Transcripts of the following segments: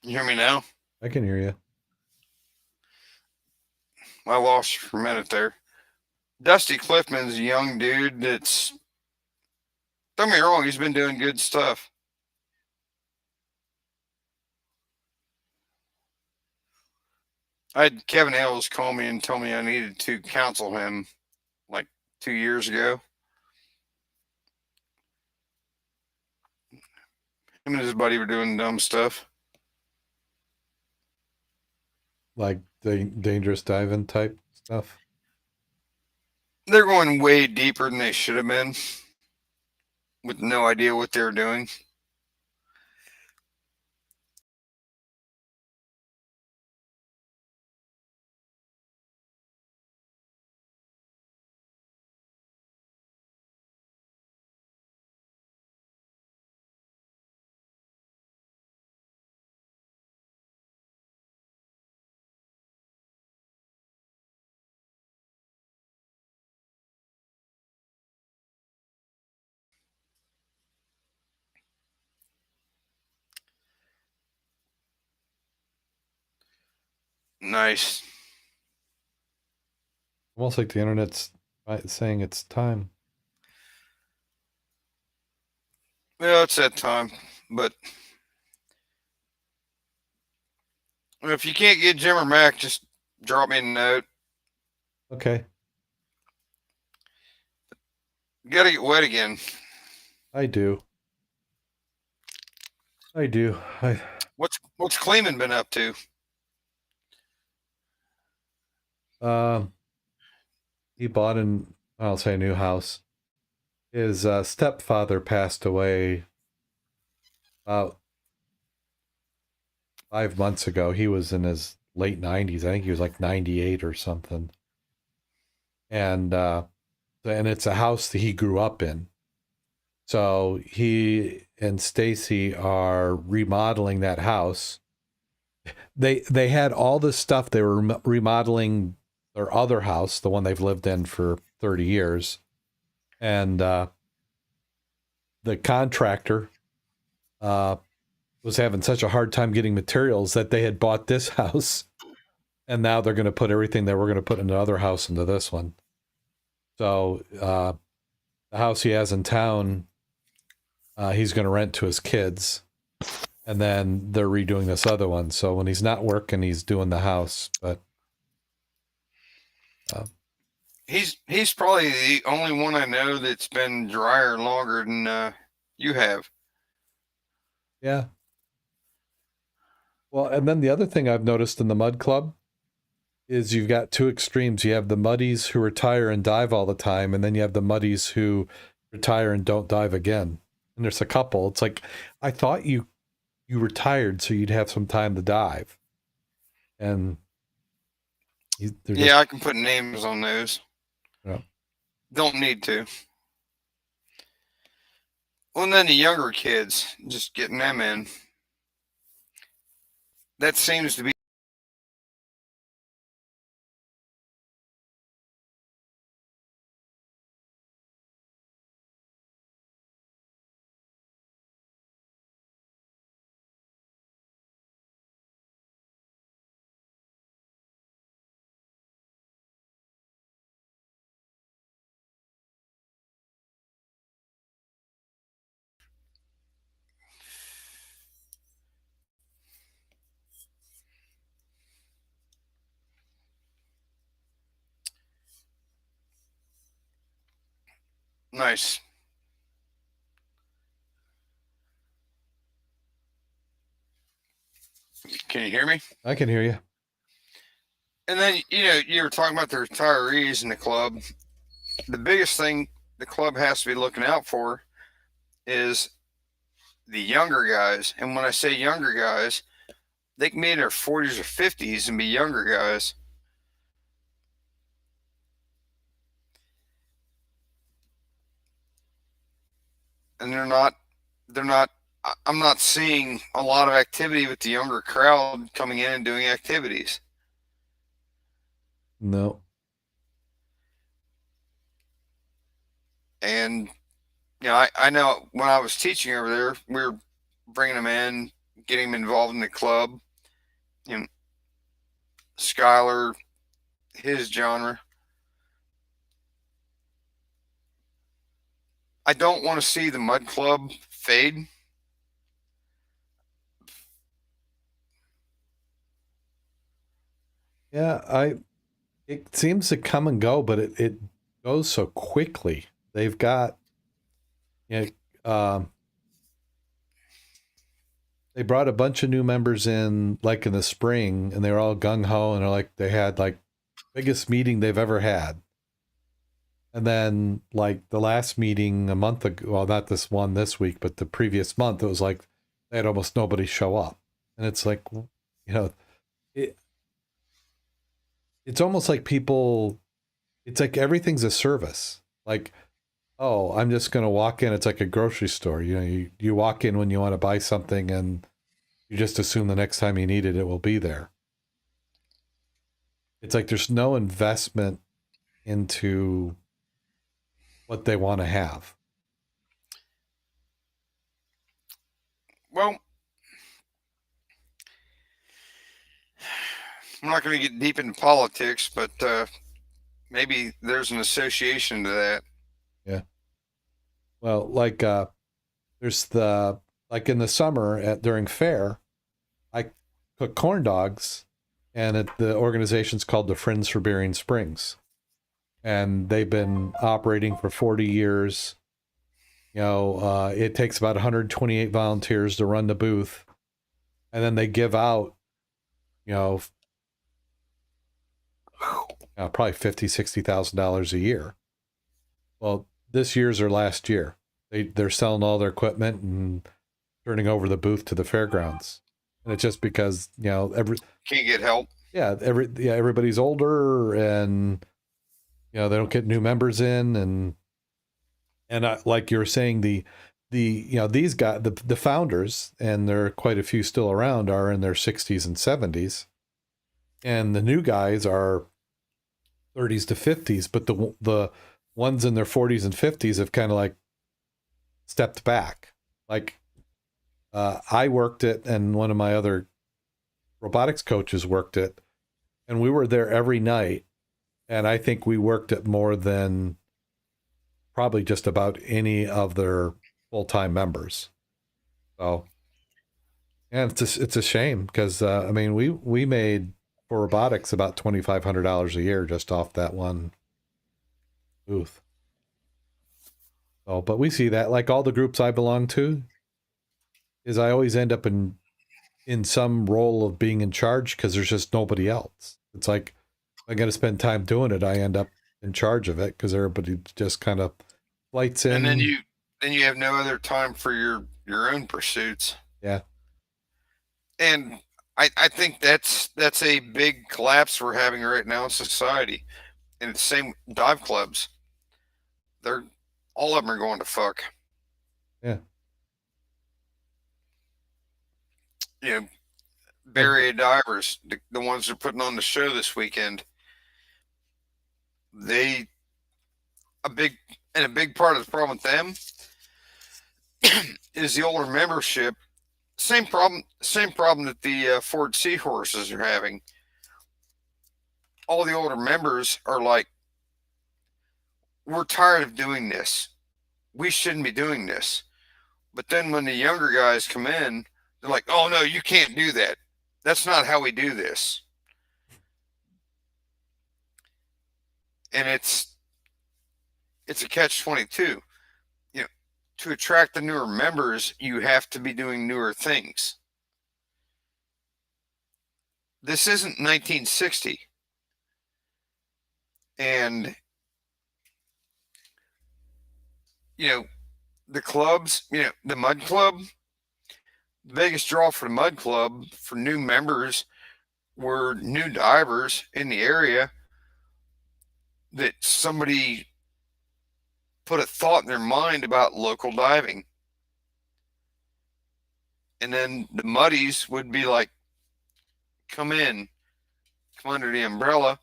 You hear me now? I can hear you. I lost you for a minute there. Dusty Clifton's a young dude that's, don't get me wrong, he's been doing good stuff. I had Kevin Ailes call me and tell me I needed to counsel him like 2 years ago. Him and his buddy were doing dumb stuff. Like the dangerous diving type stuff. They're going way deeper than they should have been with no idea what they were doing. Nice. Almost like the internet's saying it's time. Well, it's that time. But if you can't get Jim or Mac, just drop me a note. Okay, You gotta get wet again. I do. I do. I What's Cleveland been up to? um he bought an I'll say a new house. His stepfather passed away about 5 months ago. He was in his late 90s. I think he was like 98 or something. And it's a house that he grew up in. So he and Stacy are remodeling that house. They had all this stuff. They were remodeling their other house, the one they've lived in for 30 years. And the contractor uh, was having such a hard time getting materials that they had bought this house. And now they're going to put everything they were going to put in the other house into this one. So the house he has in town, he's going to rent to his kids. And then they're redoing this other one. So when he's not working, he's doing the house. But uh, He's probably the only one I know that's been drier longer than you have. yeah. Well, and then the other thing I've noticed in the Mud Club is you've got two extremes. You have the muddies who retire and dive all the time, and then you have the muddies who retire and don't dive again. And there's a couple. It's like I thought you retired so you'd have some time to dive, and they're just Yeah, I can put names on those. you know, Don't need to. Well, and then the younger kids, just getting them in. That seems to be nice. Can you hear me? I can hear you. And then, you were talking about the retirees in the club. The biggest thing the club has to be looking out for is the younger guys. And when I say younger guys, they can be in their 40s or 50s and be younger guys. And they're not, I'm not seeing a lot of activity with the younger crowd coming in and doing activities. No. And, I know when I was teaching over there, we were bringing them in get him involved in the club. You know, Skylar, his genre. I don't want to see the Mud Club fade. Yeah, it seems to come and go, but it goes so quickly. They've got, you know, they brought a bunch of new members in like in the spring, and they were all gung ho, and they're like they had like biggest meeting they've ever had. And then like the last meeting a month ago, well, not this one this week, but the previous month, it was like they had almost nobody show up. And it's like, it, it's almost like people, it's like everything's a service. Like, oh, I'm just going to walk in. It's like a grocery store. You walk in when you want to buy something, and you just assume the next time you need it, it will be there. It's like there's no investment into what they want to have. Well, I'm not going to get deep into politics, but maybe there's an association to that. Yeah. Well, like there's like in the summer during fair, I cook corn dogs, and the organization's called the Friends for Berrien Springs, and they've been operating for 40 years. It takes about 128 volunteers to run the booth, and then they give out, you know, probably $50,000-$60,000 a year. Well, this year's their last year. They're selling all their equipment and turning over the booth to the fairgrounds, and it's just because Can't get help. Everybody's older, and they don't get new members in, and like you were saying, these guys, the founders, and there are quite a few still around, are in their 60s and 70s, and the new guys are 30s to 50s, but the ones in their 40s and 50s have kind of like stepped back. Like I worked it, and one of my other robotics coaches worked it, and we were there every night, and I think we worked it more than probably just about any of their full-time members. So, and it's a shame because I mean we made for robotics about $2,500 a year just off that one booth. So, but we see that like all the groups I belong to, is I always end up in some role of being in charge because there's just nobody else. It's like I got to spend time doing it. I end up in charge of it because everybody just kind of flights in. And then you have no other time for your own pursuits. Yeah. And I think that's a big collapse we're having right now in society. And the same dive clubs. They're all of them are going to fuck. Yeah. You know, barrier divers, the ones that are putting on the show this weekend, they a big part of the problem with them is the older membership. Same problem that the Ford Seahorses are having. All the older members are like, we're tired of doing this. We shouldn't be doing this. But then when the younger guys come in, they're like, oh no, you can't do that. That's not how we do this. And it's a catch-22. You know, to attract the newer members, you have to be doing newer things. This isn't 1960. And the clubs, the Mud Club, the biggest draw for the Mud Club for new members were new divers in the area that somebody put a thought in their mind about local diving. And then the muddies would be like, come under the umbrella.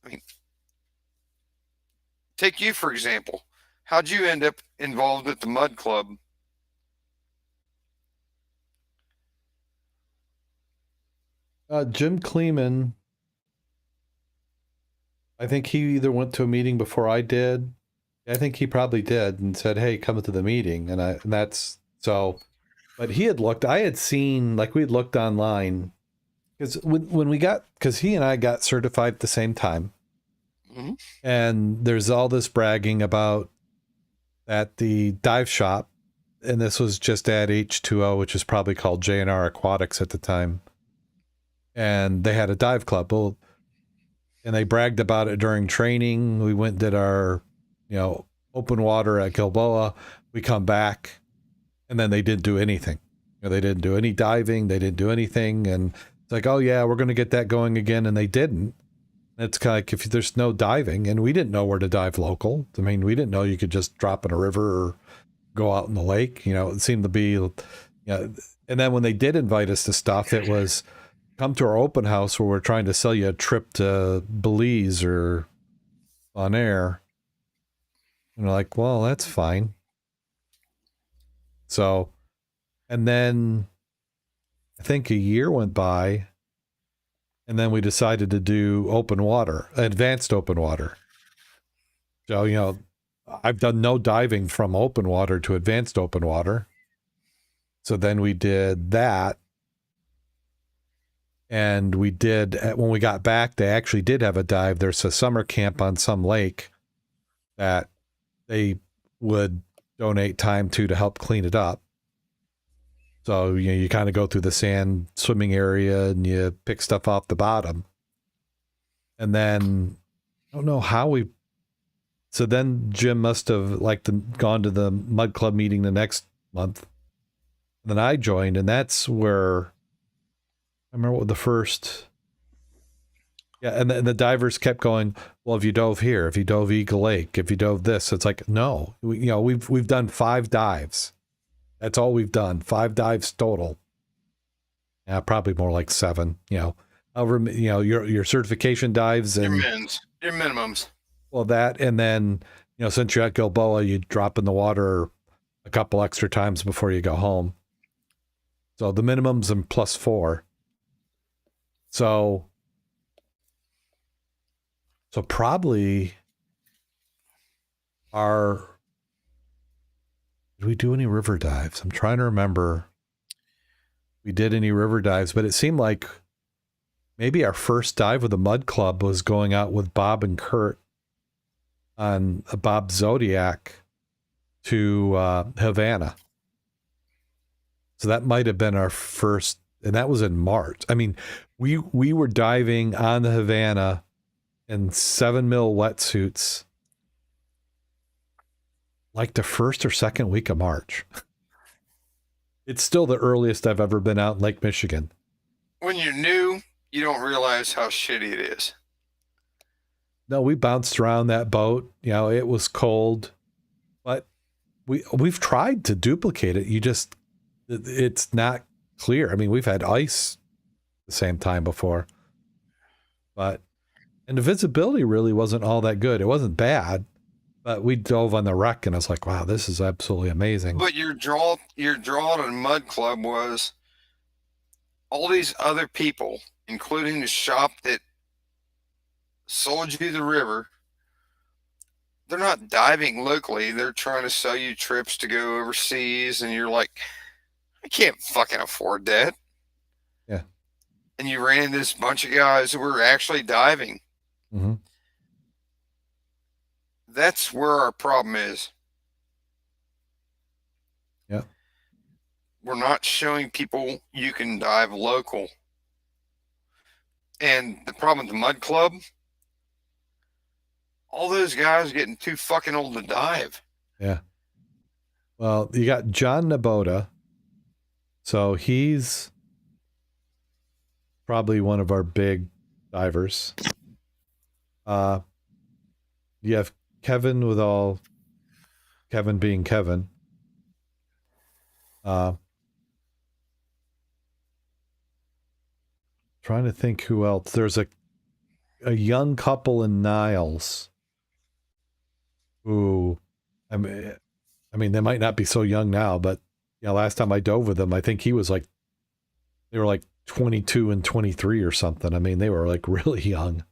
I mean, take you, for example. How'd you end up involved at the Mud Club? Jim Kleeman, I think he either went to a meeting before I did. I think he probably did and said, "Hey, come to the meeting." And that's so. But he had looked. I had seen like we had looked online because when we got because he and I got certified at the same time, Mm-hmm. and there's all this bragging about at the dive shop, and this was just at H2O, which is probably called J&R Aquatics at the time, and they had a dive club. Well, and they bragged about it during training. We went and did our, open water at Gilboa. We come back, and then they didn't do anything. They didn't do any diving. They didn't do anything. And it's like, oh yeah, we're going to get that going again. And they didn't. It's kind of like if there's no diving, and we didn't know where to dive local. I mean, we didn't know you could just drop in a river or go out in the lake. It seemed to be, and then when they did invite us to stuff, it was come to our open house where we're trying to sell you a trip to Belize or on air. And we're like, well, that's fine. So, and then I think a year went by, and then we decided to do open water, advanced open water. So, I've done no diving from open water to advanced open water. So then we did that. And we did, when we got back, they actually did have a dive. There's a summer camp on some lake that they would donate time to help clean it up. So, you kind of go through the sand swimming area and you pick stuff off the bottom. And then, I don't know how so then Jim must have gone to the Mud Club meeting the next month. And then I joined, and that's where I remember what the first, and the divers kept going, well, if you dove here, if you dove Eagle Lake, if you dove this, it's like, no, we've done 5 dives. That's all we've done. 5 dives total. Yeah, probably more like 7, however, your certification dives and your minimums. Well, that, and then, since you're at Gilboa, you drop in the water a couple extra times before you go home. So the minimum's and plus 4. So probably did we do any river dives? I'm trying to remember. We did any river dives, but it seemed like maybe our first dive with the Mud Club was going out with Bob and Kurt on a Bob Zodiac to Havana. So that might have been our first, and that was in March. I mean, we were diving on the Havana in 7 mil wetsuits like the first or second week of March. It's still the earliest I've ever been out in Lake Michigan. When you're new, you don't realize how shitty it is. No, we bounced around that boat. It was cold, but we've tried to duplicate it. It's not clear. I mean, we've had ice the same time before, and the visibility really wasn't all that good. It wasn't bad, but we dove on the wreck and I was like, wow, this is absolutely amazing. But your draw to Mud Club was all these other people, including the shop that sold you the river. They're not diving locally. They're trying to sell you trips to go overseas. And you're like, I can't fucking afford that. Yeah. And you ran into this bunch of guys who were actually diving. Mm-hmm. That's where our problem is. Yeah. We're not showing people you can dive local. And the problem with the Mud Club, all those guys are getting too fucking old to dive. Yeah. Well, you got John Nabota. So he's probably one of our big divers. You have Kevin Kevin being Kevin. Trying to think who else. There's a young couple in Niles who, I mean, they might not be so young now, but last time I dove with them, I think he was they were like 22 and 23 or something. I mean, they were like really young.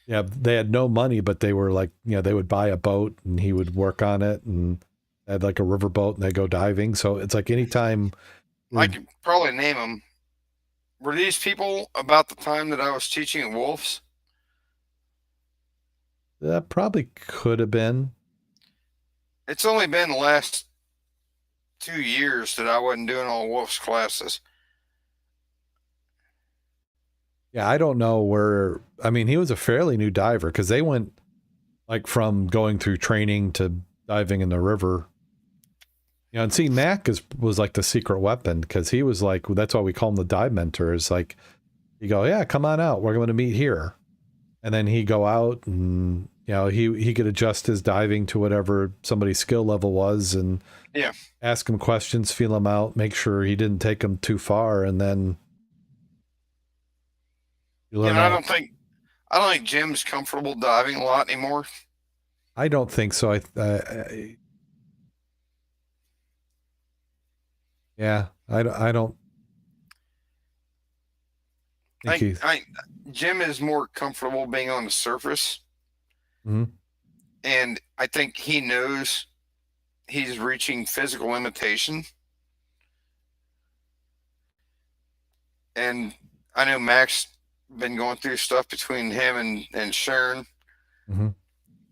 Yeah, they had no money, but they were like, they would buy a boat and he would work on it and had like a river boat and they go diving. So it's like anytime I we're, could probably name them. Were these people about the time that I was teaching at Wolf's? that probably could have been. It's only been the last 2 years that I wasn't doing all Wolf's classes. Yeah, I don't know where, I mean, he was a fairly new diver because they went like from going through training to diving in the river. And see, Mac was like the secret weapon because he was like, that's why we call him the dive mentor. Is like, you go, yeah, come on out. We're going to meet here. And then he go out and, he could adjust his diving to whatever somebody's skill level was and Yeah. ask him questions, feel him out, make sure he didn't take him too far. And then you learn I all. I don't think Jim's comfortable diving a lot anymore. I don't think so. Yeah, I don't think he's. Jim is more comfortable being on the surface, Mhm. and I think he knows he's reaching physical limitation. And I know Mac's been going through stuff between him and Sharon. Mhm.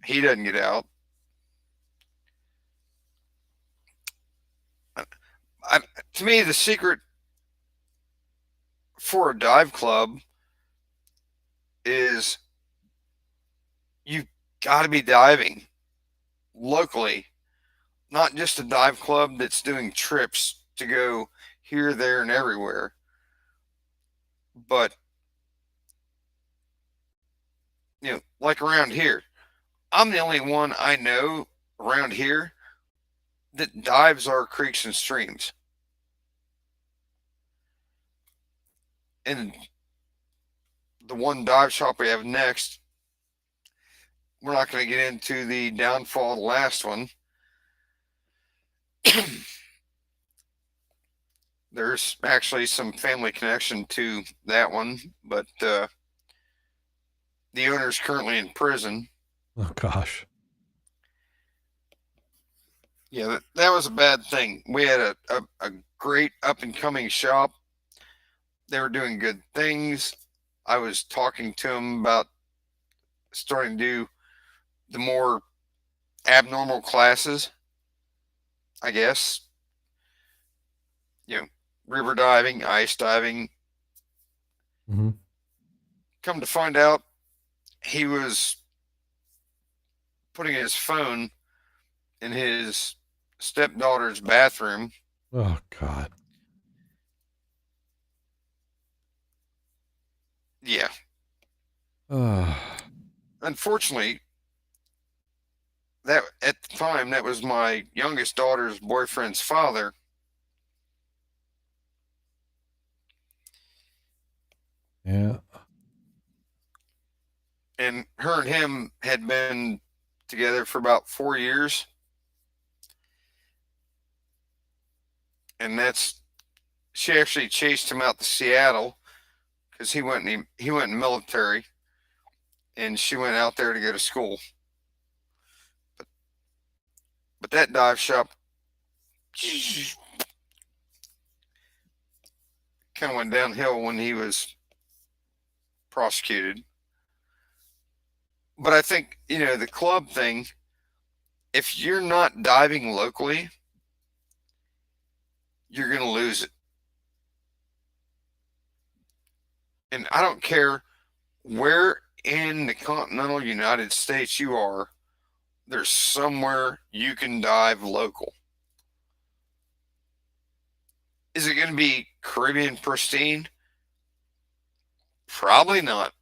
He doesn't get out. I, to me, the secret for a dive club is you've got to be diving locally, not just a dive club that's doing trips to go here, there, and everywhere. But, like around here, I'm the only one I know around here that dives our creeks and streams. And the one dive shop we have next, we're not going to get into the downfall of the last one. There's actually some family connection to that one, but the owner's currently in prison. Oh gosh. Yeah, that was a bad thing. We had a great up and coming shop. They were doing good things. I was talking to them about starting to do the more abnormal classes, I guess. River diving, ice diving. Mm-hmm. Come to find out, he was putting his phone in his stepdaughter's bathroom. Oh God. Yeah. Uh, Unfortunately, that at the time that was my youngest daughter's boyfriend's father. yeah. And her and him had been together for about 4 years. And she actually chased him out to Seattle because he went in the military, and she went out there to go to school. But that dive shop kind of went downhill when he was prosecuted. But I think, the club thing, if you're not diving locally, you're going to lose it. And I don't care where in the continental United States you are, there's somewhere you can dive local. Is it going to be Caribbean pristine? Probably not.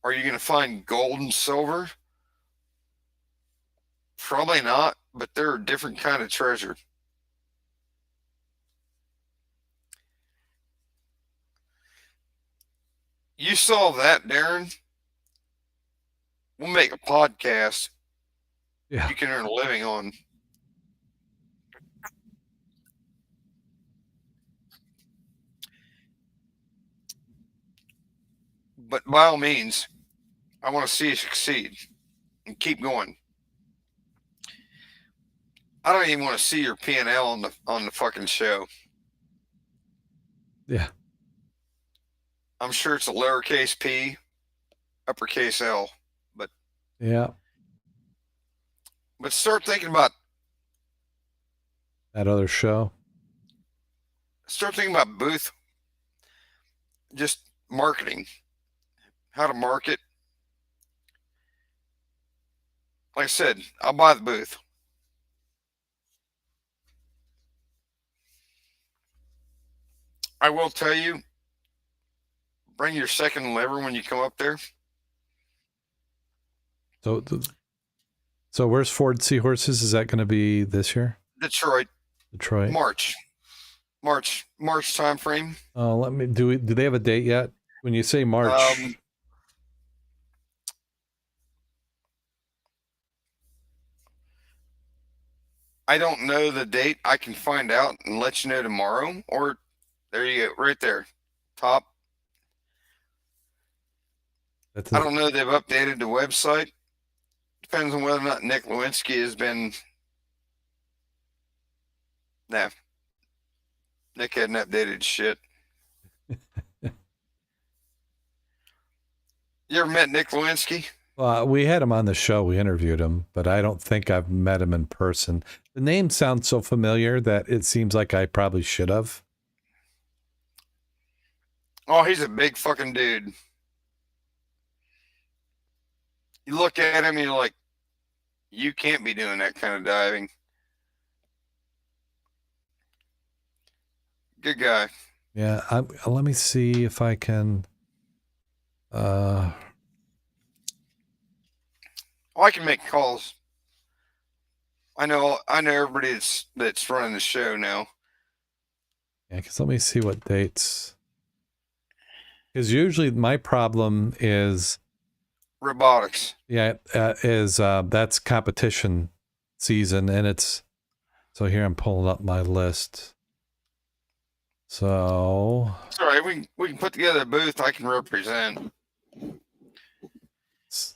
Are you going to find gold and silver? Probably not, but they're a different kind of treasure. You saw that, Darren? We'll make a podcast Yeah. you can earn a living on. But by all means, I want to see you succeed and keep going. I don't even want to see your P&L on the fucking show. Yeah. I'm sure it's a lowercase p, uppercase L, but Yeah. start thinking about That other show. booth, just marketing, how to market. Like I said, I'll buy the booth. I will tell you, bring your second lever when you come up there. So, so where's Ford Seahorses? Is that going to be this year? Detroit, Detroit. March time frame. Let me do they have a date yet? When you say March, I don't know the date. I can find out and let you know tomorrow. Or there you go, right there, top. I don't know. They've updated the website. Depends on whether or not Nick Lewinsky has been. Nah, Nick hadn't updated shit. You ever met Nick Lewinsky? we had him on the show. We interviewed him, but I don't think I've met him in person. The name sounds so familiar that it seems like I probably should have. Oh, he's a big fucking dude. You look at him and you're like, you can't be doing that kind of diving. Good guy. Yeah, let me see if I can. Oh, I can make calls. I know everybody that's running the show now. Yeah, because let me see what dates. Because usually my problem is Robotics. yeah, that's competition season, and it's so here I'm pulling up my list. So Sorry, we can put together a booth I can represent. it's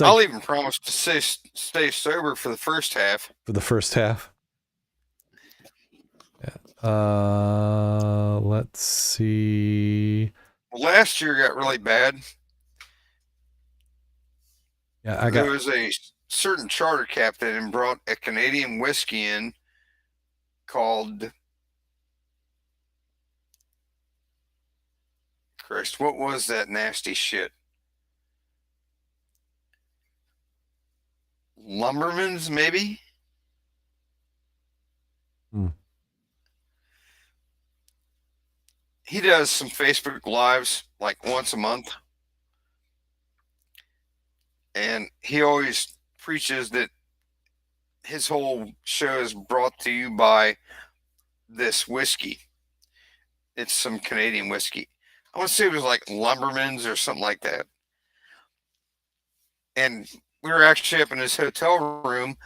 I'll even promise to stay sober for the first half. For the first half. Yeah. Let's see. Well, last year got really bad. Yeah, there was a certain charter captain and brought a Canadian whiskey in called Christ. What was that nasty shit? Lumberman's, maybe? He does some Facebook Lives like once a month. And he always preaches that his whole show is brought to you by this whiskey. It's some Canadian whiskey. I want to say it was like Lumberman's or something like that. And we were actually up in his hotel room.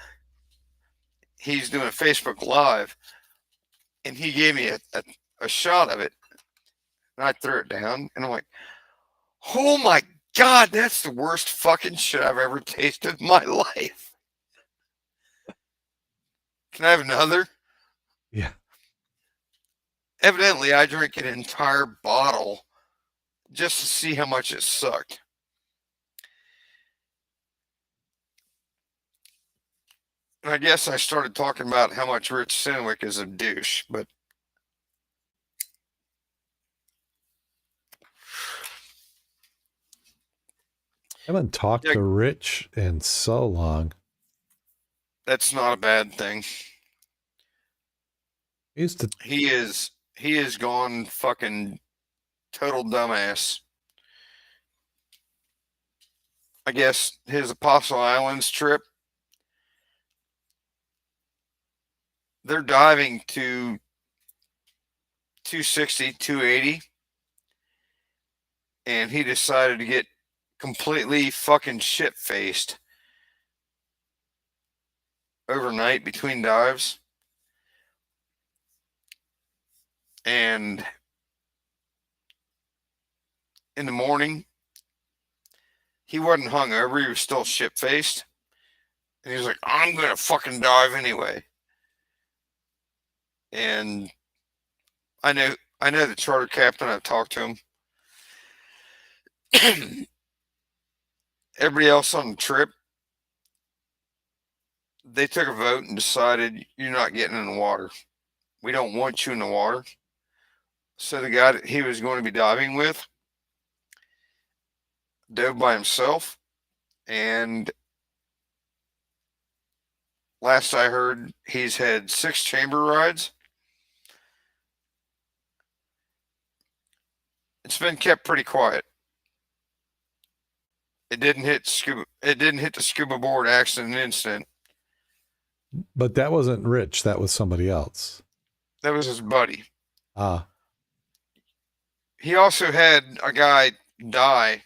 He's doing a Facebook Live. And he gave me a shot of it. And I threw it down. And I'm like, oh my God, that's the worst fucking shit I've ever tasted in my life. Can I have another? Yeah. Evidently, I drank an entire bottle just to see how much it sucked. And I guess I started talking about how much Rich Senwick is a douche, but I haven't talked to Rich in so long. That's not a bad thing. He is gone fucking total dumbass. I guess his Apostle Islands trip, they're diving to 260, 280, and he decided to get completely fucking shit-faced overnight between dives. And in the morning. He wasn't hungover. He was still shit faced. And he was like, I'm going to fucking dive anyway. And I know the charter captain. I've talked to him. Everybody else on the trip, they took a vote and decided you're not getting in the water. We don't want you in the water. So the guy that he was going to be diving with dove by himself. And last I heard, he's had 6 chamber rides. It's been kept pretty quiet. It didn't hit the scuba board accident incident. But that wasn't Rich. That was somebody else. That was his buddy. Ah. He also had a guy die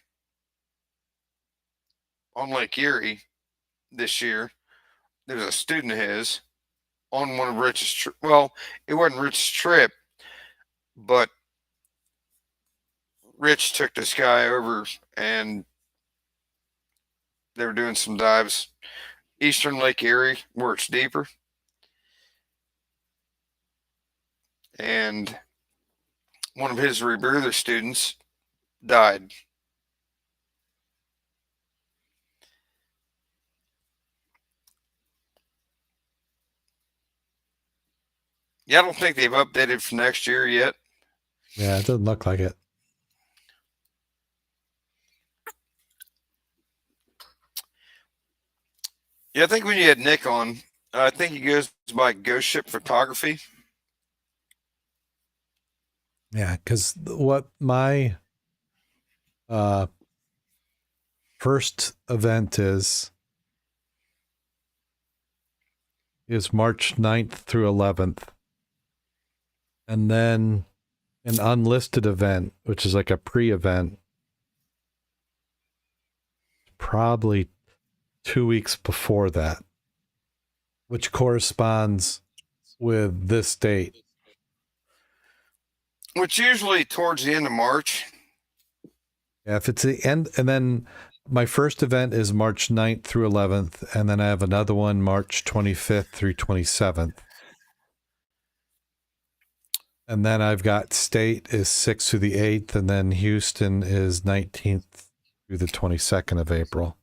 on Lake Erie this year. There was a student of his on one of Rich's well, it wasn't Rich's trip, but Rich took this guy over and they were doing some dives eastern Lake Erie where it's deeper. And one of his rebreather students died. Yeah, I don't think they've updated for next year yet. Yeah, it doesn't look like it. Yeah, I think when you had Nick on, I think he goes by Ghost Ship Photography. Yeah, because what my first event is March 9th through 11th. And then an unlisted event, which is like a pre-event, probably 2 weeks before that, which corresponds with this date. Which usually towards the end of March. Yeah, if it's the end, and then my first event is March 9th through 11th, and then I have another one March 25th through 27th. And then I've got state is 6th through the 8th, and then Houston is 19th through the 22nd of April.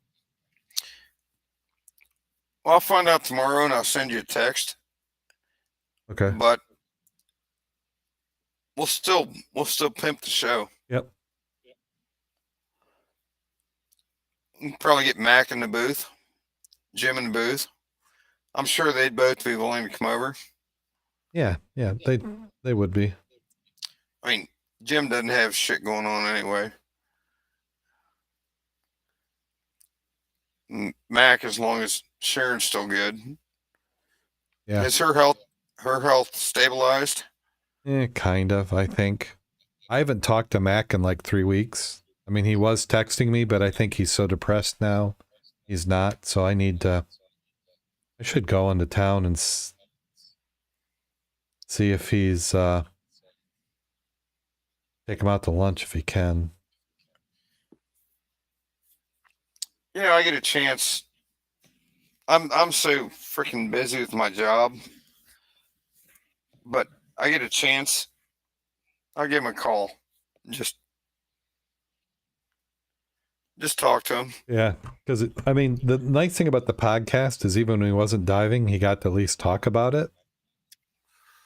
Well, I'll find out tomorrow and I'll send you a text. Okay. But we'll still pimp the show. Yep. We'll probably get Mac in the booth, Jim in the booth. I'm sure they'd both be willing to come over. Yeah, they would be. I mean, Jim doesn't have shit going on anyway. Mac, as long as Sharon's still good. Yeah. Is her health stabilized? Kind of, I think. I haven't talked to Mac in like 3 weeks. I mean, he was texting me, but I think he's so depressed now. He's not, so I should go into town and see if he's take him out to lunch if he can. Yeah, I get a chance. I'm so freaking busy with my job, but I get a chance, I'll give him a call. Just talk to him. Yeah, because I mean, the nice thing about the podcast is even when he wasn't diving, he got to at least talk about it.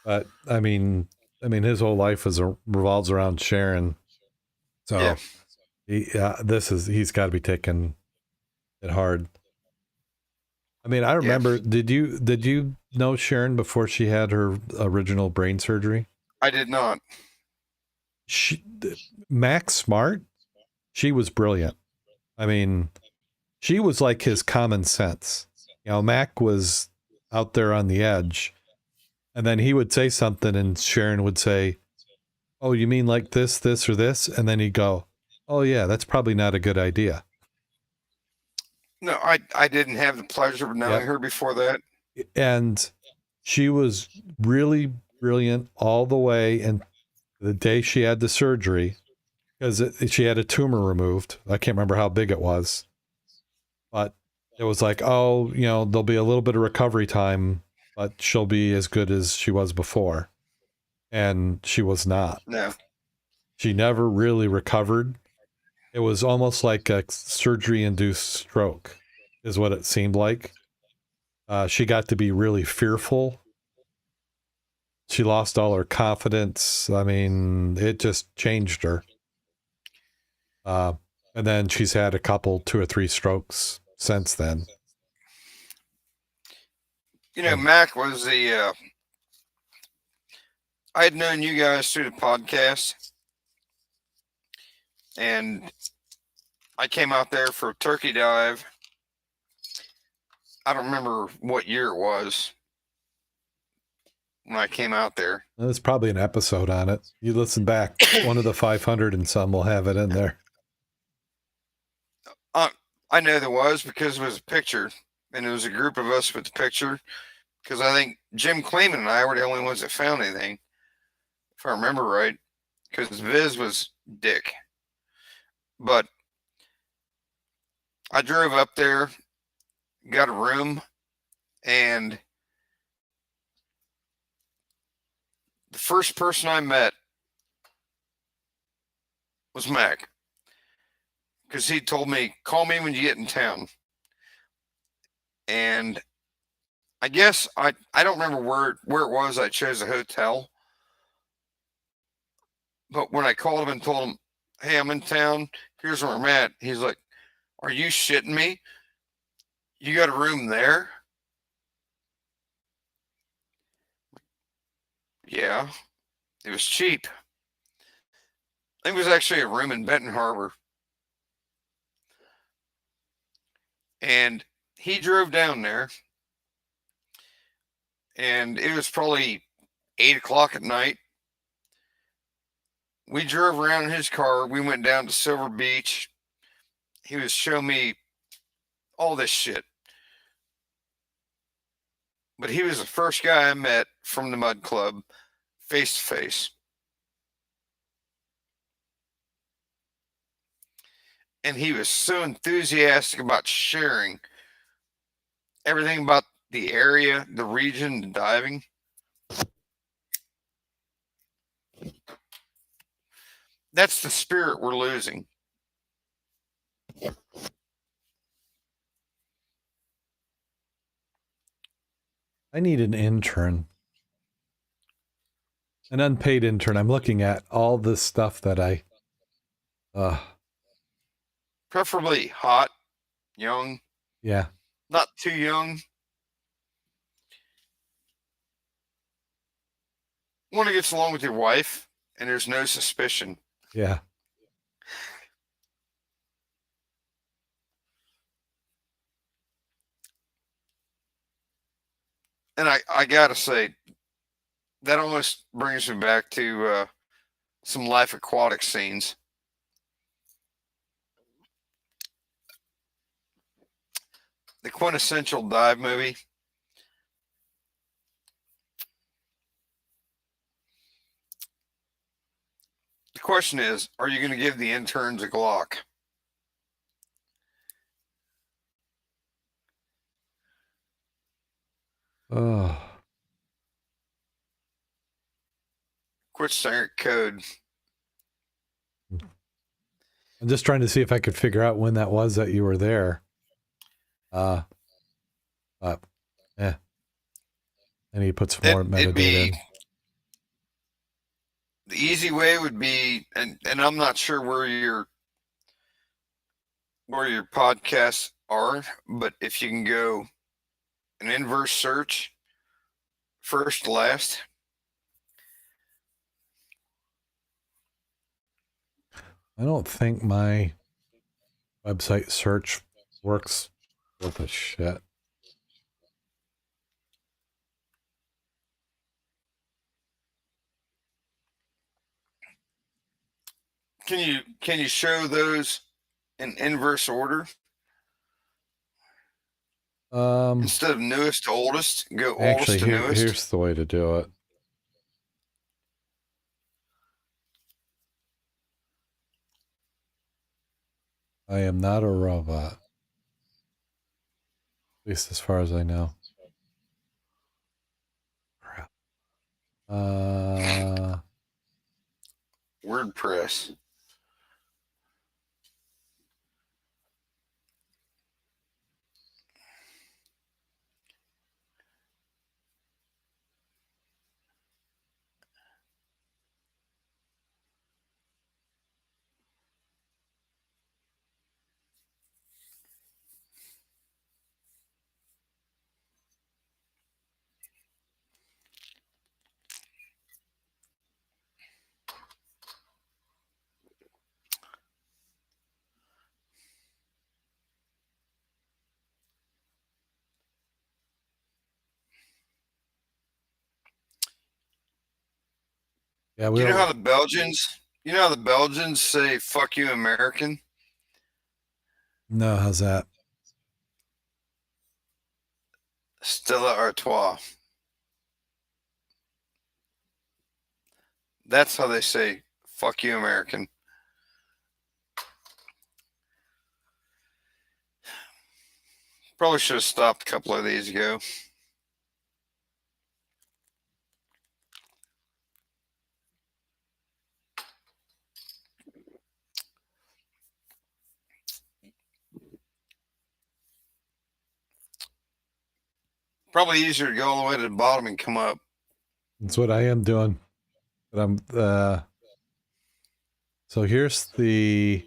But I mean, his whole life revolves around Sharon. So yeah. He's got to be taking it hard. I mean, I remember. Yeah. Did you know Sharon before she had her original brain surgery? I did not. Max Smart, she was brilliant. I mean, she was like his common sense. You know, Mac was out there on the edge, and then he would say something, and Sharon would say, "Oh, you mean like this, or this?" And then he'd go, "Oh yeah, that's probably not a good idea." No, I didn't have the pleasure of knowing her before that. And she was really brilliant all the way, and the day she had the surgery. because she had a tumor removed. I can't remember how big it was, but it was like, oh, there'll be a little bit of recovery time, but she'll be as good as she was before. And she was not. No. She never really recovered. It was almost like a surgery-induced stroke, is what it seemed like. She got to be really fearful. She lost all her confidence. I mean, it just changed her. And then she's had a couple, 2 or 3 strokes since then. Mac was the. I had known you guys through the podcast, and I came out there for a turkey dive. I don't remember what year it was when I came out there. There's probably an episode on it. You listen back, one of the 500 and some will have it in there. I know there was, because it was a picture, and it was a group of us with the picture, because I think Jim Clayman and I were the only ones that found anything, if I remember right, because Viz was dick. But I drove up there, got a room, and the first person I met was Mac, because he told me, call me when you get in town. And I guess I don't remember where it was. I chose a hotel. But when I called him and told him, hey, I'm in town, here's where I'm at, he's like, are you shitting me? You got a room there? Yeah. It was cheap. I think it was actually a room in Benton Harbor. And he drove down there, and it was probably 8 o'clock at night. We drove around in his car. We went down to Silver Beach. He was showing me all this shit. But he was the first guy I met from the Mud Club, face to face. And he was so enthusiastic about sharing everything about the area, the region, the diving. That's the spirit we're losing. I need an intern. An unpaid intern. I'm looking at all this stuff that Preferably hot, young. Yeah. Not too young. One that gets along with your wife and there's no suspicion. Yeah. And I gotta say, that almost brings me back to some life aquatic scenes. The quintessential dive movie. The question is, are you going to give the interns a Glock? Oh. Quit saying code. I'm just trying to see if I could figure out when that was that you were there. Yeah. I need to put some more metadata in. The easy way would be, and I'm not sure where your podcasts are, but if you can go an inverse search, first to last. I don't think my website search works worth a shit. Can you show those in inverse order? Instead of newest to oldest, go oldest to newest. Here's the way to do it. I am not a robot. At least as far as I know. Crap. WordPress. yeah, You know how the Belgians say "fuck you, American"? No, how's that? Stella Artois. That's how they say "fuck you, American." Probably should have stopped a couple of these ago. Probably easier to go all the way to the bottom and come up. That's what I am doing. But I'm so here's the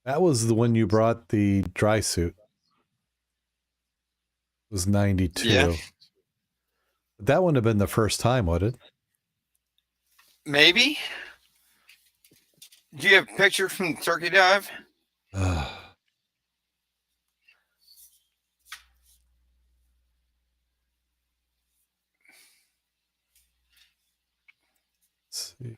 that was the one you brought the dry suit. It was 92. Yeah, That wouldn't have been the first time, would it? maybe. Do you have a picture from the turkey dive? Let's see.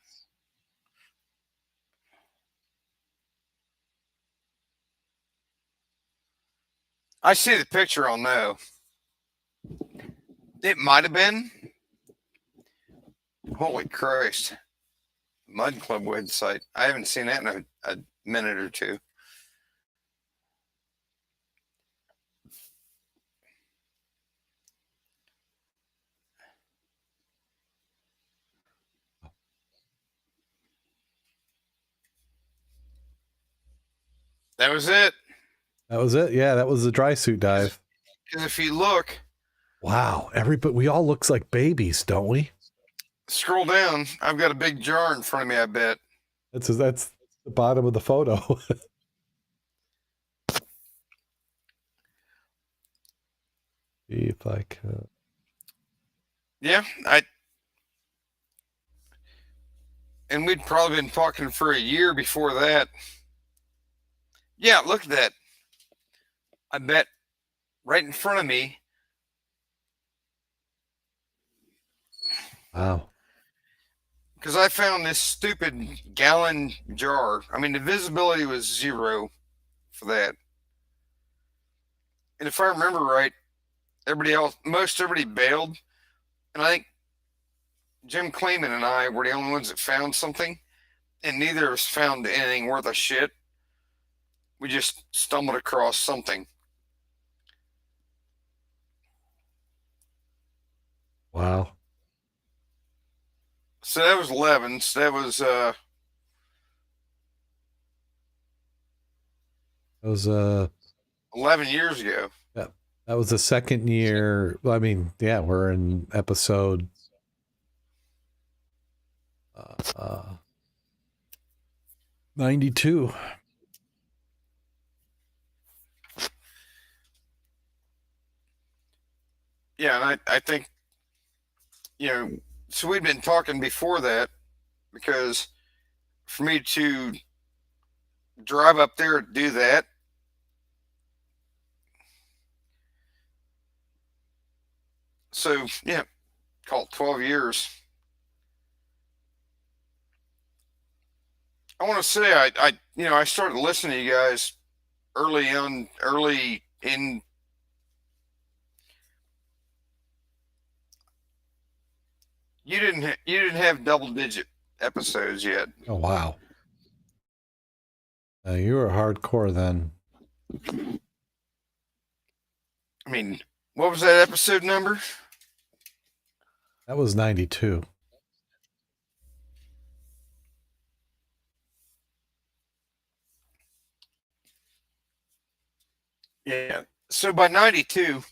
I see the picture. I'll know. It might have been. Holy Christ. Mud Club website. I haven't seen that in a minute or two. That was it. That was it. Yeah, that was the dry suit dive. Because if you look, Wow, everybody, we all looks like babies, don't we? scroll down. I've got a big jar in front of me, I bet. That's the bottom of the photo. See if I can. Yeah, and we'd probably been talking for a year before that. Yeah, look at that. I bet right in front of me. Wow. Because I found this stupid gallon jar. I mean, the visibility was zero for that. And if I remember right, most everybody bailed. And I think Jim Kleeman and I were the only ones that found something. And neither of us found anything worth a shit. We just stumbled across something. Wow. So that was 11. So that was That was 11 years ago. yeah, that was the second year. I mean, yeah, we're in episode 92. Yeah, and I think, so we'd been talking before that because for me to drive up there to do that, so yeah, call it 12 years. I want to say I started listening to you guys early in. You didn't have double digit episodes yet. Oh, wow. You were hardcore then. I mean, what was that episode number? That was 92. Yeah. So by 92,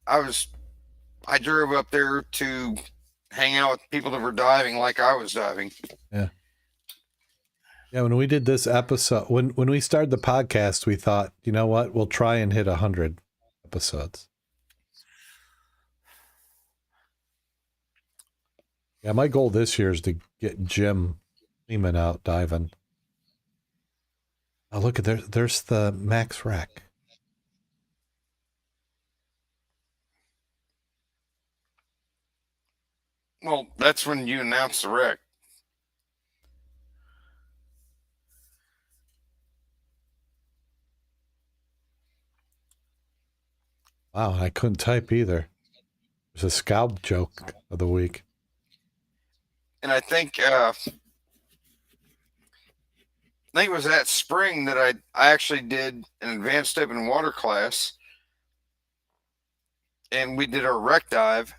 I drove up there to hang out with people that were diving like I was diving. Yeah. Yeah, when we did this episode, when we started the podcast, we thought, you know what, we'll try and hit 100 episodes. Yeah, my goal this year is to get Jim Lehman out diving. Oh, look at there's the Max Wreck. Well, that's when you announced the wreck. Wow, I couldn't type either. There's a scalp joke of the week. And I think it was that spring that I actually did an advanced open water class, and we did our wreck dive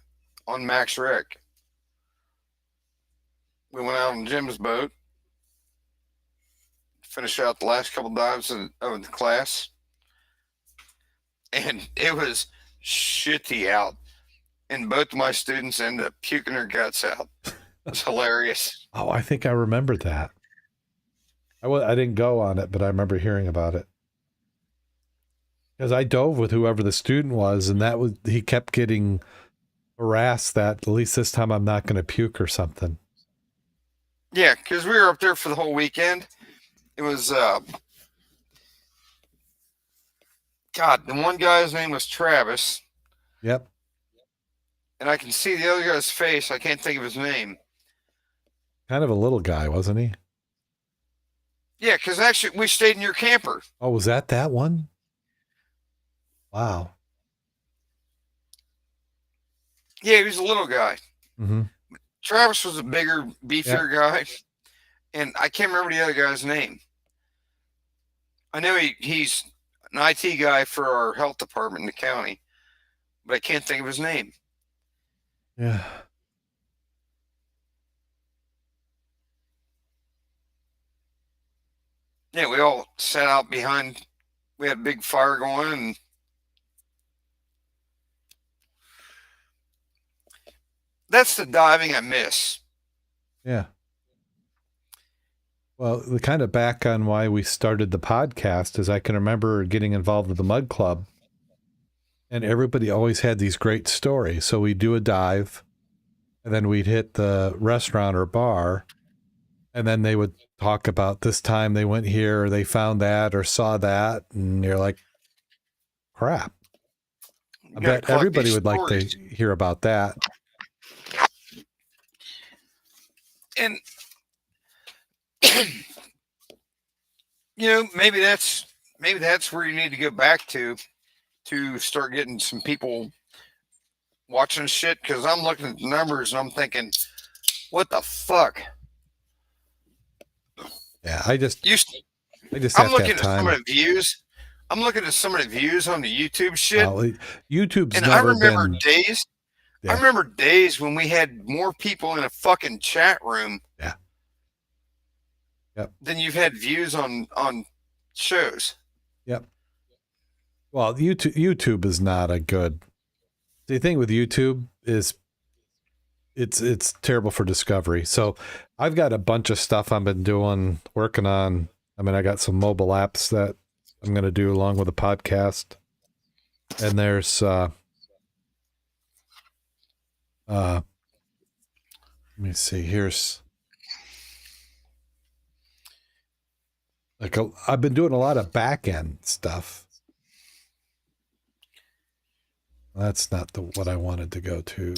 on Max Wreck. We went out on Jim's boat, finished out the last couple dives of the class, and it was shitty out. And both of my students ended up puking their guts out. It was hilarious. Oh, I think I remember that. I didn't go on it, but I remember hearing about it. Because I dove with whoever the student was, and he kept getting harassed that at least this time I'm not going to puke or something. Yeah, because we were up there for the whole weekend. It was, God, the one guy's name was Travis. Yep. And I can see the other guy's face. I can't think of his name. Kind of a little guy, wasn't he? Yeah, because actually we stayed in your camper. Oh, was that one? Wow. Yeah, he was a little guy. Mm-hmm. Travis was a bigger, beefier guy. And I can't remember the other guy's name. I know he's an IT guy for our health department in the county, but I can't think of his name. Yeah. Yeah, we all sat out behind. We had a big fire going, and that's the diving I miss. Yeah. Well, the kind of back on why we started the podcast is I can remember getting involved with the Mud Club, and everybody always had these great stories. So we'd do a dive, and then we'd hit the restaurant or bar, and then they would talk about this time they went here, or they found that, or saw that, and you're like, crap. I bet everybody would like to hear about that. And maybe that's where you need to go back to start getting some people watching shit, because I'm looking at the numbers and I'm thinking, what the fuck? Yeah, I just I'm looking at some of the views. I'm looking at some of the views on the YouTube shit. YouTube's and never I remember been... days. Yeah. I remember days when we had more people in a fucking chat room. Yeah. Yep. Than you've had views on shows. Yep. Well, YouTube is not a good. The thing with YouTube is it's terrible for discovery. So I've got a bunch of stuff I've been working on. I mean, I got some mobile apps that I'm going to do along with a podcast. And there's let me see. Here's I've been doing a lot of back end stuff. That's not what I wanted to go to.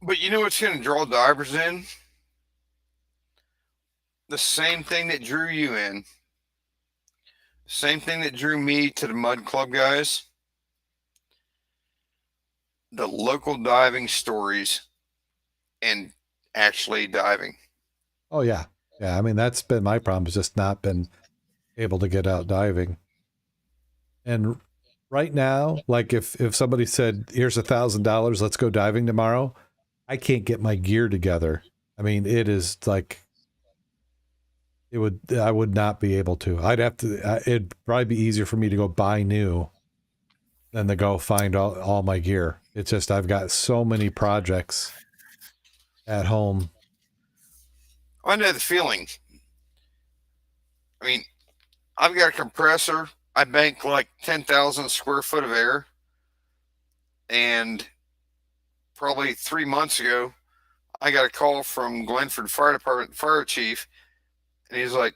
But you know what's going to draw divers in? the same thing that drew you in, same thing that drew me to the Mud Club guys, the local diving stories and actually diving. Oh yeah. Yeah. I mean, that's been my problem, is just not been able to get out diving. And right now, like if somebody said, here's $1,000, let's go diving tomorrow, I can't get my gear together. I mean, it is like, I would not be able to. I'd have to, it'd probably be easier for me to go buy new than to go find all my gear. It's just, I've got so many projects at home. I know the feeling. I mean, I've got a compressor. I bank like 10,000 square foot of air. And probably 3 months ago, I got a call from Glenford Fire Department fire chief. And he's like,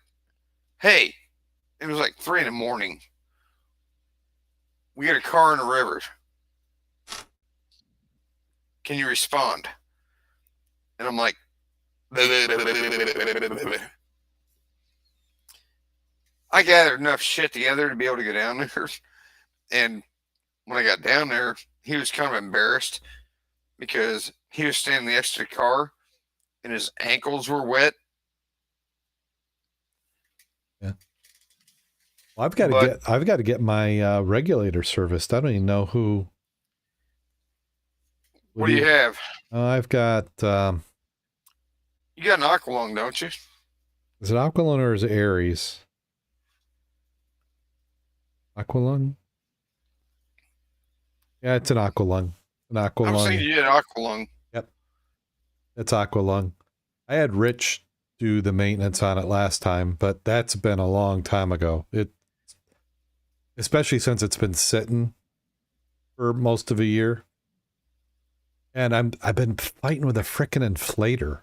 hey, it was like 3 in the morning. We got a car in the river. Can you respond? And I'm like, I gathered enough shit together to be able to go down there. And when I got down there, he was kind of embarrassed because he was standing next to the car and his ankles were wet. Yeah. Well, I've got to get my regulator serviced. I don't even know who. What do you have? I've got. You got an Aqualung, don't you? Is it Aqualung or is it Aries? Aqualung? Yeah, it's an Aqualung. An Aqualung. I was thinking you had Aqualung. Yep. It's Aqualung. I had Rich do the maintenance on it last time, but that's been a long time ago. Especially since it's been sitting for most of a year. And I've been fighting with a frickin' inflator.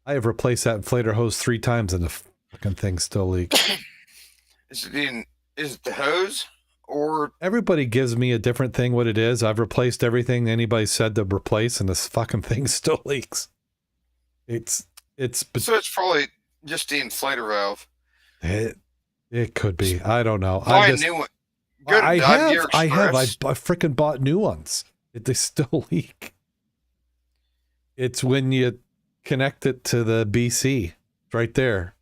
I have replaced that inflator hose 3 times and the fucking thing still leaks. Is it the hose or everybody gives me a different thing what it is. I've replaced everything anybody said to replace and this fucking thing still leaks. So it's probably just the inflator valve. It could be. I don't know. Buy a new one. Go to Dive Gear Express. I freaking bought new ones. They still leak. It's when you connect it to the BC. It's right there.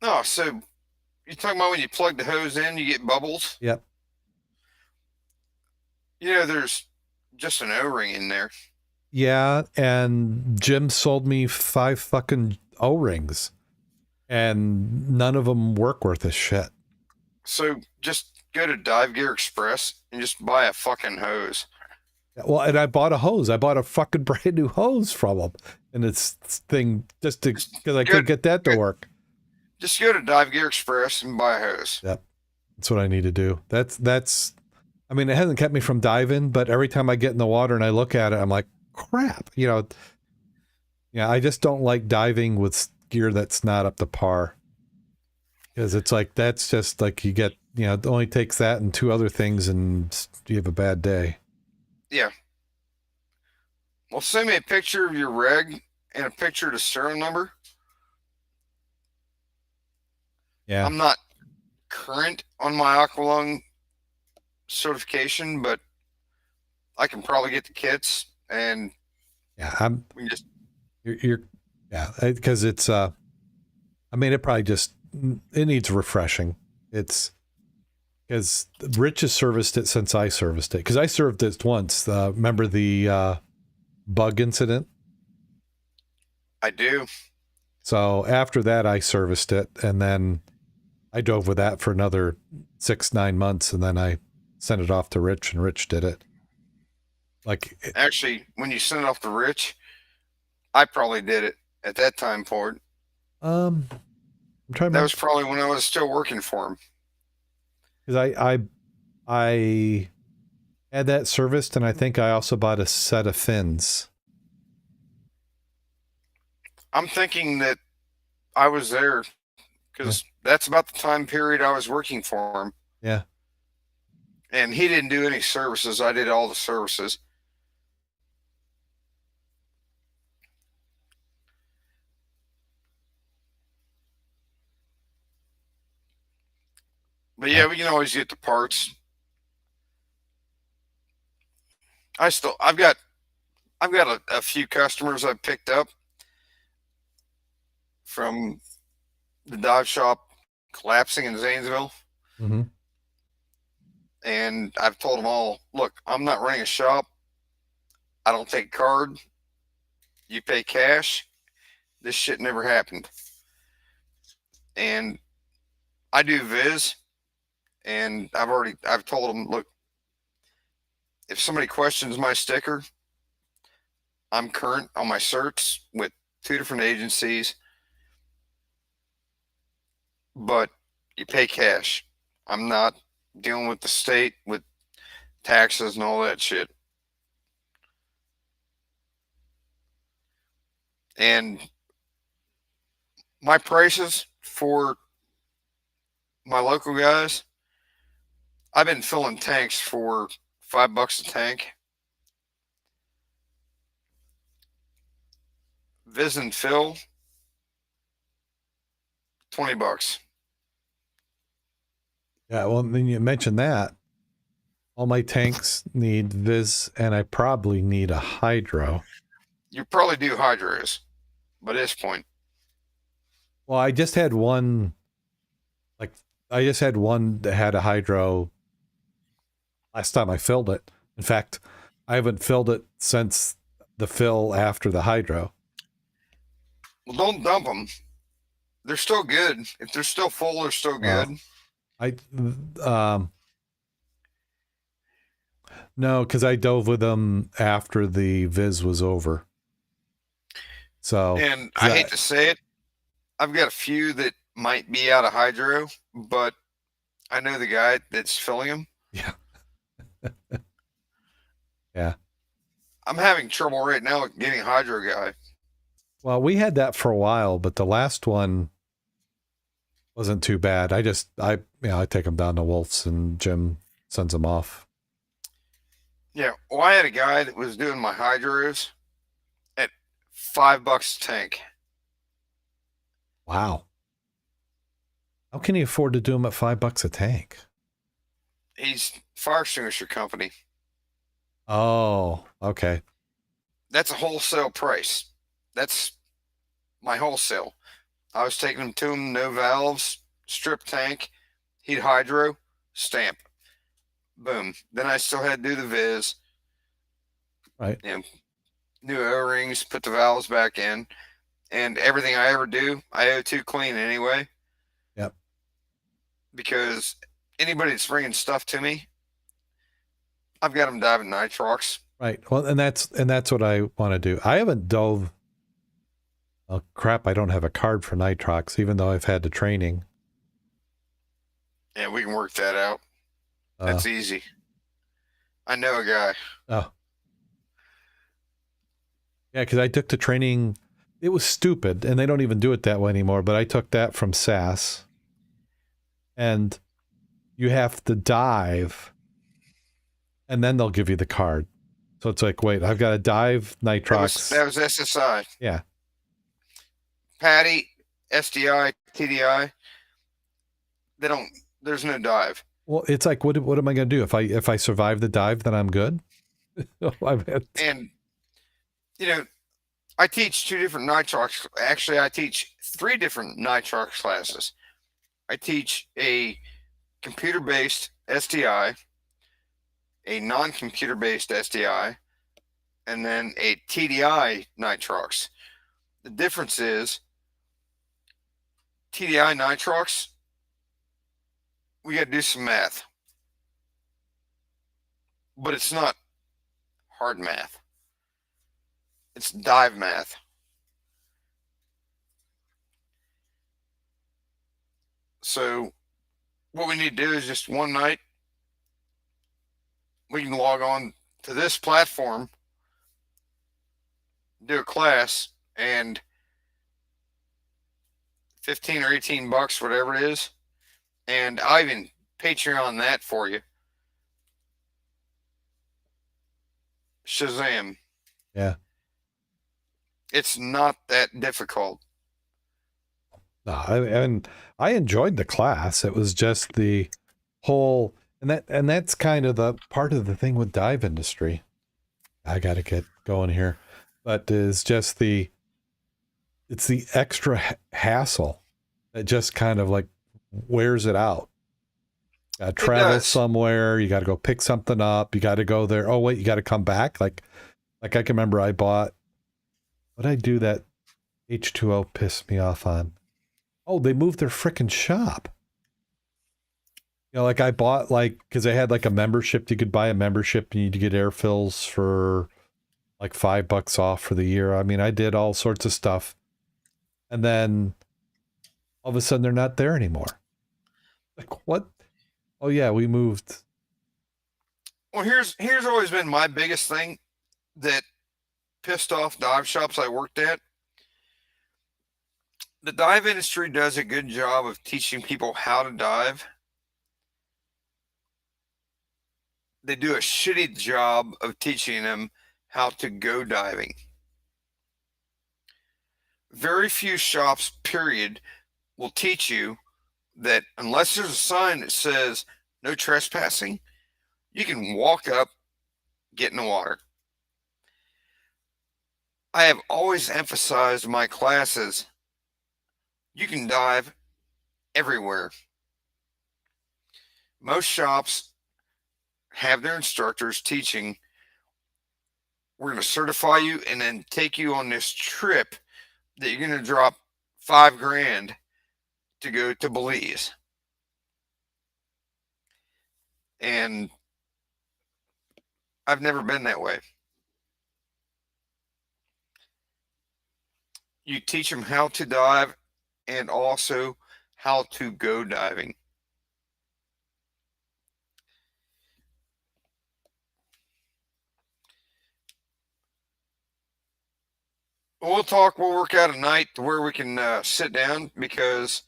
Oh, so you're talking about when you plug the hose in, you get bubbles? Yep. You know, there's just an O-ring in there. Yeah, and Jim sold me 5 fucking O-rings, and none of them work worth a shit. So just go to Dive Gear Express and just buy a fucking hose. Well, and I bought a hose. I bought a fucking brand new hose from them, and it's thing because I couldn't get that to work. Just go to Dive Gear Express and buy a hose. Yep, that's what I need to do. That's. I mean, it hasn't kept me from diving, but every time I get in the water and I look at it, I'm like, crap. Yeah, I just don't like diving with gear that's not up to par. Because it's like, that's just like you get, it only takes that and 2 other things and you have a bad day. Yeah. Well, send me a picture of your reg and a picture of the serial number. Yeah. I'm not current on my Aqualung certification, but I can probably get the kits and we can just because it's I mean, it probably just, it needs refreshing. It's because Rich has serviced it since I serviced it, because I served it once. Remember the bug incident? I do. So after that, I serviced it, and then I dove with that for another 6-9 months, and then I sent it off to Rich, and Rich did it. Actually, when you sent it off to Rich, I probably did it at that time for it. I'm trying to That was probably when I was still working for him. Because I had that serviced, and I think I also bought a set of fins. I'm thinking that I was there because that's about the time period I was working for him. Yeah. And he didn't do any services. I did all the services. But yeah, we can always get the parts. I've got a few customers I've picked up from the dive shop collapsing in Zanesville. Mm-hmm. And I've told them all, look, I'm not running a shop. I don't take card. You pay cash. This shit never happened. And I do Viz, and I've told them, look, if somebody questions my sticker, I'm current on my certs with 2 different agencies, but you pay cash. I'm not dealing with the state with taxes and all that shit. And my prices for my local guys, I've been filling tanks for $5 a tank. Viz and fill, $20. Yeah, well, then you mentioned that. All my tanks need Viz, and I probably need a hydro. You probably do hydros by this point. Well, I just had one, that had a hydro last time I filled it. In fact, I haven't filled it since the fill after the hydro. Well, don't dump them. They're still good. If they're still full, they're still good. I, no, because I dove with them after the Viz was over. So, And I hate to say it, I've got a few that might be out of hydro, but I know the guy that's filling them. Yeah. Yeah. I'm having trouble right now getting a hydro guy. Well, we had that for a while, but the last one wasn't too bad. I take them down to Wolf's and Jim sends them off. Yeah, well, I had a guy that was doing my hydros at $5 a tank. Wow. How can he afford to do them at $5 a tank? He's fire extinguisher company. Oh, okay. That's a wholesale price. That's my wholesale. I was taking him to him, no valves, strip tank, heat hydro, stamp. Boom. Then I still had to do the Viz. Right. You know, new O-rings, put the valves back in. And everything I ever do, I O2 clean anyway. Yep. Because anybody that's bringing stuff to me, I've got them diving nitrox. Right. Well, and that's what I want to do. I haven't dove. Oh crap! I don't have a card for nitrox, even though I've had the training. Yeah, we can work that out. That's easy. I know a guy. Oh. Yeah, because I took the training. It was stupid, and they don't even do it that way anymore. But I took that from SAS, and you have to dive, and then they'll give you the card. So it's like, wait, I've got to dive nitrox. That was SSI. Yeah. Patty, SDI, TDI. There's no dive. Well, it's like, what am I going to do? If I survive the dive, then I'm good. And, I teach 2 different nitrox. Actually, I teach 3 different nitrox classes. I teach a computer-based SDI, a non-computer-based SDI, and then a TDI nitrox. The difference is TDI nitrox, we got to do some math. But it's not hard math. It's dive math. So what we need to do is just one night, we can log on to this platform, do a class, and 15 or 18 bucks, whatever it is, and I even Patreon that for you. Shazam. Yeah. It's not that difficult. No, I enjoyed the class. It was just the whole, and that's kind of the part of the thing with dive industry. I got to get going here, but is just it's the extra hassle that just kind of like wears it out. It Travel does. somewhere, you got to go pick something up, you got to go there. Oh wait, you got to come back. Like I can remember I bought, what did I do that H2O pissed me off on? Oh, they moved their freaking shop. You know, like I bought because they had like a membership. You could buy a membership and you get air fills for like $5 off for the year. I mean, I did all sorts of stuff. And then all of a sudden they're not there anymore. Like what? Oh yeah, we moved. Well, here's always been my biggest thing that pissed off dive shops I worked at. The dive industry does a good job of teaching people how to dive. They do a shitty job of teaching them how to go diving. Very few shops, period, will teach you that unless there's a sign that says no trespassing, you can walk up, get in the water. I have always emphasized in my classes, you can dive everywhere. Most shops have their instructors teaching, we're going to certify you and then take you on this trip that you're going to drop $5,000 to go to Belize. And I've never been that way. You teach them how to dive and also how to go diving. We'll work out a night to where we can sit down, because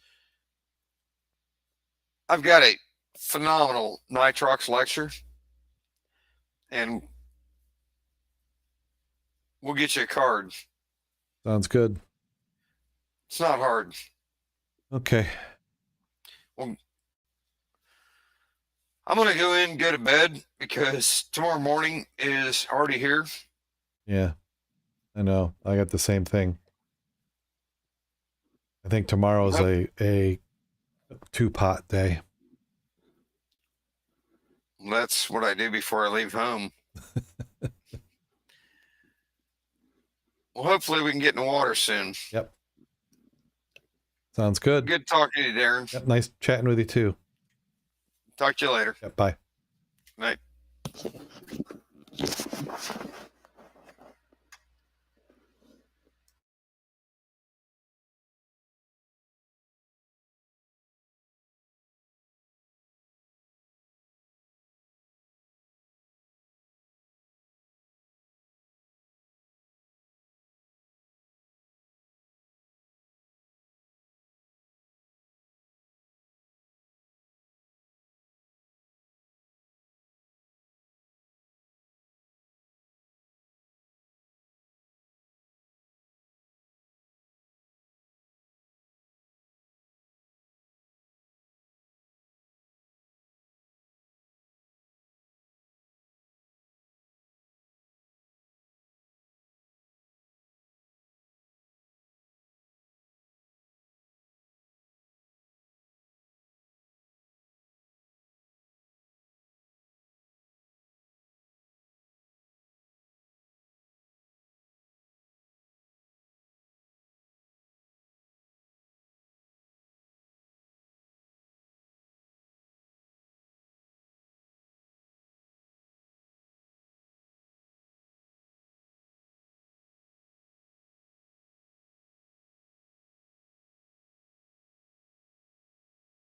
I've got a phenomenal nitrox lecture, and we'll get you a card. Sounds good. It's not hard. Okay. Well, I'm going to go to bed, because tomorrow morning is already here. Yeah, I know. I got the same thing. I think tomorrow's a 2-pot day. That's what I do before I leave home. Well, hopefully we can get in the water soon. Yep. Sounds good. Good talking to you, Darren. Yep, nice chatting with you too. Talk to you later. Yep, bye. Night.